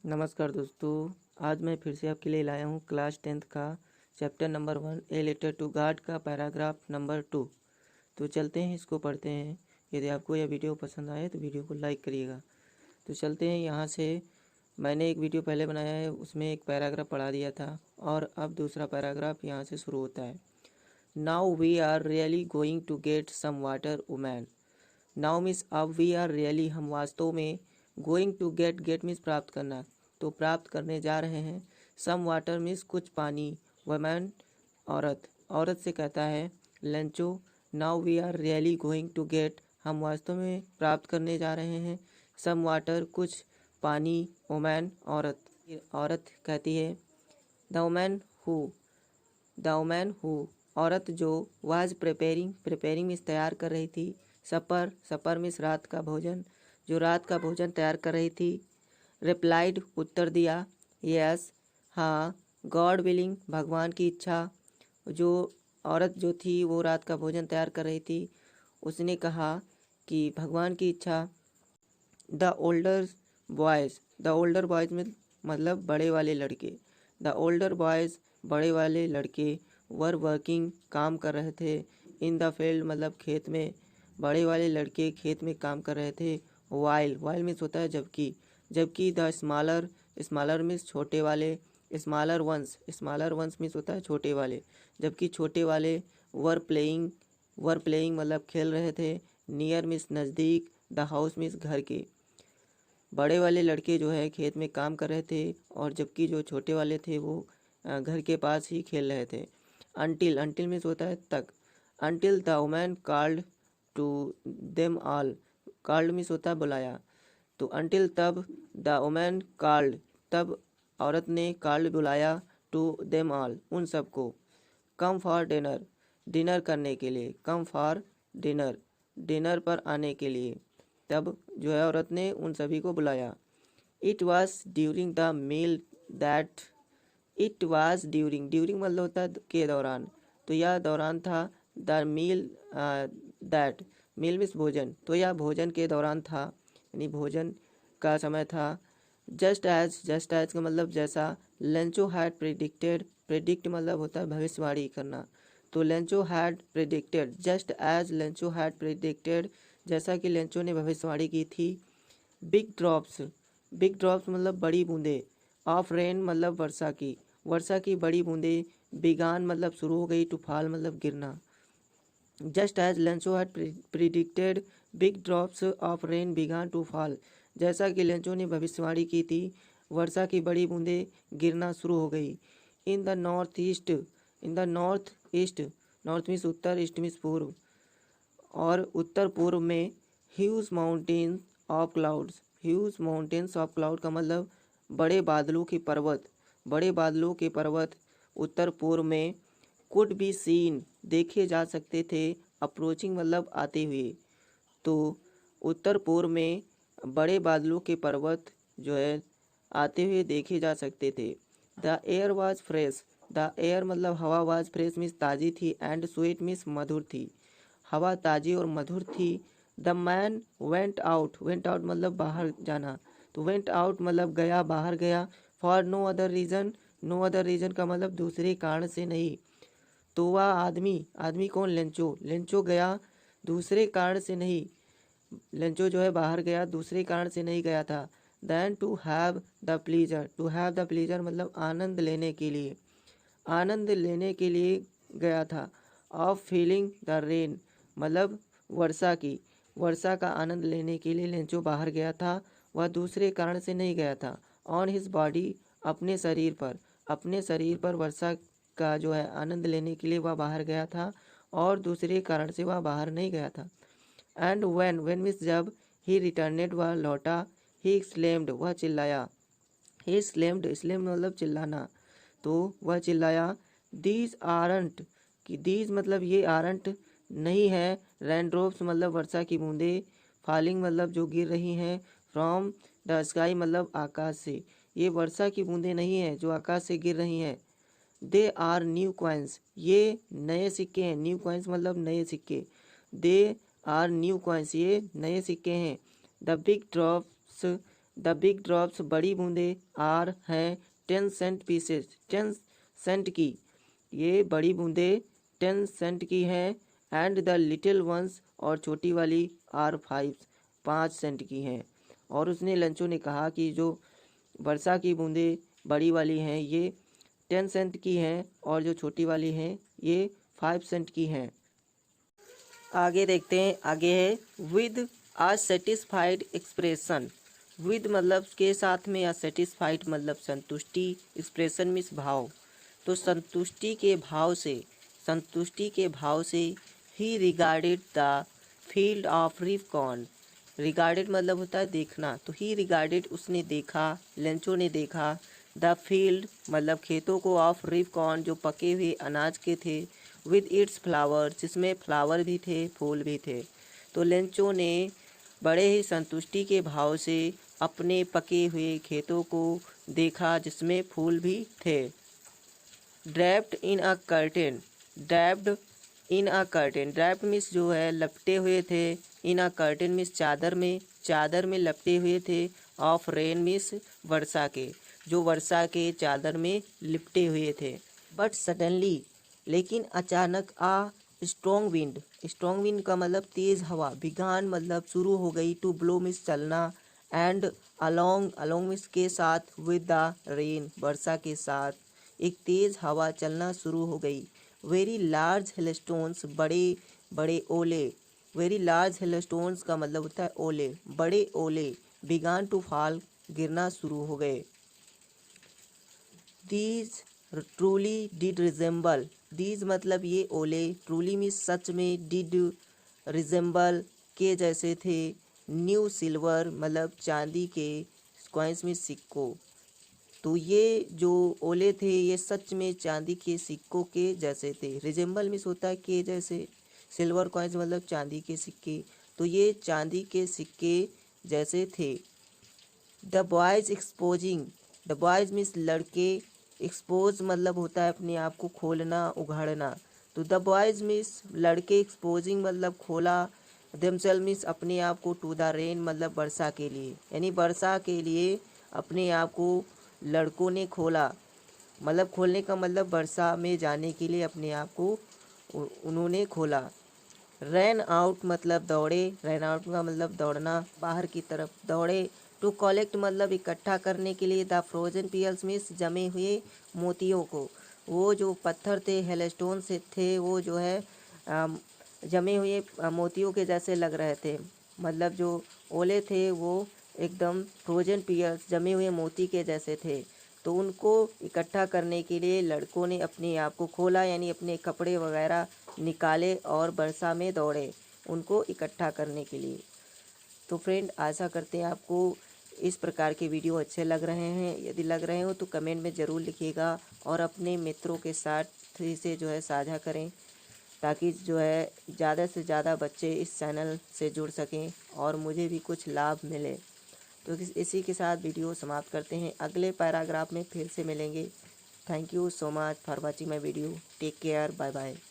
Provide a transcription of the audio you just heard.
नमस्कार दोस्तों, आज मैं फिर से आपके लिए लाया हूँ क्लास 10th का chapter number 1 a letter to God का पैराग्राफ नंबर 2। तो चलते हैं, इसको पढ़ते हैं। यदि आपको यह वीडियो पसंद आए तो वीडियो को लाइक करिएगा। तो चलते हैं यहाँ से। मैंने एक वीडियो पहले बनाया है, उसमें एक पैराग्राफ पढ़ा दिया था और अब दूसरा पैराग्राफ यहाँ से शुरू होता है। Now we are really going to get some water woman. Now means अब, वी आर रियली हम वास्तव में, गोइंग टू गेट मीन्स प्राप्त करना, तो प्राप्त करने जा रहे हैं। सम वाटर मीन्स कुछ पानी, वुमेन औरत से कहता है Lencho. Now we are really going to get हम वास्तव में प्राप्त करने जा रहे हैं। सम वाटर कुछ पानी, वुमेन औरत कहती है द वुमेन हु औरत जो वाज प्रिपेयरिंग मीन्स तैयार कर रही थी। सपर मीन्स रात का भोजन, जो रात का भोजन तैयार कर रही थी। रिप्लाइड उत्तर दिया, यस हाँ, गॉड विलिंग भगवान की इच्छा। जो औरत जो थी वो रात का भोजन तैयार कर रही थी, उसने कहा कि भगवान की इच्छा। द ओल्डर बॉयज़ में मतलब बड़े वाले लड़के। द ओल्डर बॉयज़ बड़े वाले लड़के वर वर्किंग काम कर रहे थे। इन द फील्ड मतलब खेत में, बड़े वाले लड़के खेत में काम कर रहे थे। वाइल मीन्स होता है जबकि द स्मॉलर मीन्स छोटे वाले। स्मॉलर वंस मीन्स होता है छोटे वाले, जबकि छोटे वाले वर प्लेइंग मतलब खेल रहे थे। नियर मीन्स नज़दीक, द हाउस मीन्स घर के। बड़े वाले लड़के जो है खेत में काम कर रहे थे और जबकि जो छोटे वाले थे वो घर के पास ही खेल रहे थे। अंटिल मीन्स होता है तक। Until the women called to them all. Called means होता है बुलाया, तो अंटिल तब, द वुमेन कॉल्ड तब औरत ने, कॉल्ड बुलाया, टू देम ऑल उन सबको। कम फॉर डिनर करने के लिए, कम फॉर डिनर पर आने के लिए। तब जो है औरत ने उन सभी को बुलाया। It was during the meal that it was during मतलब होता है के दौरान, तो यह दौरान था। The meal that meal means भोजन, तो यह भोजन के दौरान था, यानी भोजन का समय था। जस्ट एज का मतलब जैसा। लेंचो हैड प्रेडिक्ट मतलब होता है भविष्यवाणी करना, तो Lencho had predicted just as Lencho had predicted जैसा कि लेंचो ने भविष्यवाणी की थी। बिग ड्रॉप्स मतलब बड़ी बूंदे। ऑफ रेन मतलब वर्षा की बड़ी बूंदे। बिगान मतलब शुरू हो गई, टू फॉल मतलब गिरना। Just as Lencho had predicted big drops of rain began to fall, जैसा कि लेंचो ने भविष्यवाणी की थी, वर्षा की बड़ी बूंदें गिरना शुरू हो गई। In the north east north means Uttar, east means पूर्व, और उत्तर पूर्व में ह्यूज माउंटेन्स ऑफ क्लाउड का मतलब बड़े बादलों के पर्वत उत्तर पूर्व में। कुड बी सीन देखे जा सकते थे। अप्रोचिंग मतलब आते हुए, तो उत्तर पूर्व में बड़े बादलों के पर्वत जो है आते हुए देखे जा सकते थे। The air was fresh, the air मतलब हवा, वाज फ्रेश मीन्स ताज़ी थी, एंड स्वीट मीन्स मधुर थी। हवा ताज़ी और मधुर थी। द मैन वेंट आउट मतलब बाहर जाना, तो वेंट आउट मतलब गया, बाहर गया। फॉर नो अदर रीज़न का मतलब दूसरे कारण से नहीं। तो वह आदमी कौन, लेंचो गया दूसरे कारण से नहीं। लेंचो जो है बाहर गया, दूसरे कारण से नहीं गया था। Then to have the pleasure मतलब आनंद लेने के लिए गया था। ऑफ फीलिंग द रेन मतलब वर्षा का आनंद लेने के लिए लेंचो बाहर गया था, वह दूसरे कारण से नहीं गया था। ऑन हिज बॉडी अपने शरीर पर वर्षा का जो है आनंद लेने के लिए वह बाहर गया था, और दूसरे कारण से वह बाहर नहीं गया था। एंड व्हेन मीन्स जब, ही रिटर्नेड वह लौटा, ही एक्सक्लेम्ड वह चिल्लाया, ही स्लेम्ड मतलब चिल्लाना, तो वह चिल्लाया। दीज आरंट कि दीज मतलब ये, आरंट नहीं है। रेनड्रॉप्स मतलब वर्षा की बूंदें। फॉलिंग मतलब जो गिर रही हैं। फ्रॉम द स्काई मतलब आकाश से, ये वर्षा की बूंदें नहीं हैं जो आकाश से गिर रही हैं। दे आर न्यू कॉइन्स ये नए सिक्के हैं। न्यू कॉइन्स मतलब नए सिक्के। दे आर न्यू कॉइन्स ये नए सिक्के हैं। द द बिग ड्रॉप्स बड़ी बूंदे आर हैं 10 सेंट पीसेस 10 सेंट की, ये बड़ी बूंदे 10 सेंट की हैं। एंड द लिटिल वंस और छोटी वाली आर 5 सेंट की हैं। और उसने लंचो ने कहा कि जो वर्षा की बूंदे बड़ी वाली हैं ये 10 सेंट की हैं और जो छोटी वाली हैं ये 5 सेंट की हैं। आगे देखते हैं, आगे है with a satisfied expression. With मतलब के साथ में, या सेटिस्फाइड मतलब संतुष्टि, एक्सप्रेशन मीन्स भाव। तो संतुष्टि के भाव से ही रिगार्डेड द फील्ड ऑफ रिफकॉन। रिगार्डेड मतलब होता है देखना, तो ही रिगार्डेड उसने देखा, लेंचो ने देखा, द फील्ड मतलब खेतों को, ऑफ रिफकॉन जो पके हुए अनाज के थे, विद इट्स फ्लावर जिसमें फ्लावर भी थे, फूल भी थे। तो लेंचो ने बड़े ही संतुष्टि के भाव से अपने पके हुए खेतों को देखा जिसमें फूल भी थे। ड्रैप्ड इन अ कर्टेन, ड्रैप्ड इन अ कर्टेन, ड्रैप्ड मीन्स जो है लपटे हुए थे, इन अ कर्टेन मीन्स चादर में लपटे हुए थे, ऑफ रेन मीन्स वर्षा के, जो वर्षा के चादर में लिपटे हुए थे। बट सडनली लेकिन अचानक, आ स्ट्रॉन्ग विंड का मतलब तेज़ हवा, बिगान मतलब शुरू हो गई, टू ब्लो मीन्स चलना, एंड अलोंग मीन्स के साथ, विद द रेन वर्षा के साथ एक तेज़ हवा चलना शुरू हो गई। वेरी लार्ज हेलस्टोन्स बड़े बड़े ओले, वेरी लार्ज हेलस्टोन्स का मतलब होता है ओले, बड़े ओले, बिगान टू फॉल गिरना शुरू हो गए। These truly did resemble, these मतलब ये ओले, ट्रूली मीन्स सच में, डिड रिजेंबल के जैसे थे, न्यू सिल्वर मतलब चांदी के, कॉइन्स में सिक्कों। तो ये जो ओले थे ये सच में चांदी के सिक्कों के जैसे थे। रिजेंबल मीन्स होता है के जैसे, सिल्वर कॉइन्स मतलब चांदी के सिक्के, तो ये चांदी के सिक्के जैसे थे। The boys exposing, the boys means लड़के, एक्सपोज मतलब होता है अपने आप को खोलना, उघाड़ना, तो द बॉयज़ मीन्स लड़के, एक्सपोजिंग मतलब खोला, देमसेल्फ मीन्स अपने आप को, टू द रेन मतलब वर्षा के लिए, यानी वर्षा के लिए अपने आप को लड़कों ने खोला, मतलब खोलने का मतलब वर्षा में जाने के लिए अपने आप को उन्होंने खोला। रैन आउट मतलब दौड़े, रैन आउट का मतलब दौड़ना, बाहर की तरफ दौड़े। टू कलेक्ट मतलब इकट्ठा करने के लिए, द फ्रोजन पियल्स मीन्स जमे हुए मोतियों को, वो जो पत्थर थे हेलस्टोन से थे, वो जो है जमे हुए मोतियों के जैसे लग रहे थे, मतलब जो ओले थे वो एकदम फ्रोजन पियर्स जमे हुए मोती के जैसे थे। तो उनको इकट्ठा करने के लिए लड़कों ने अपने आप को खोला, यानी अपने कपड़े वगैरह निकाले और वर्षा में दौड़े उनको इकट्ठा करने के लिए। तो फ्रेंड, आशा करते हैं आपको इस प्रकार के वीडियो अच्छे लग रहे हैं। यदि लग रहे हो तो कमेंट में ज़रूर लिखिएगा और अपने मित्रों के साथ इसे जो है साझा करें, ताकि जो है ज़्यादा से ज़्यादा बच्चे इस चैनल से जुड़ सकें और मुझे भी कुछ लाभ मिले। तो इसी के साथ वीडियो समाप्त करते हैं, अगले पैराग्राफ में फिर से मिलेंगे। Thank you so much for watching my video, take care, bye bye.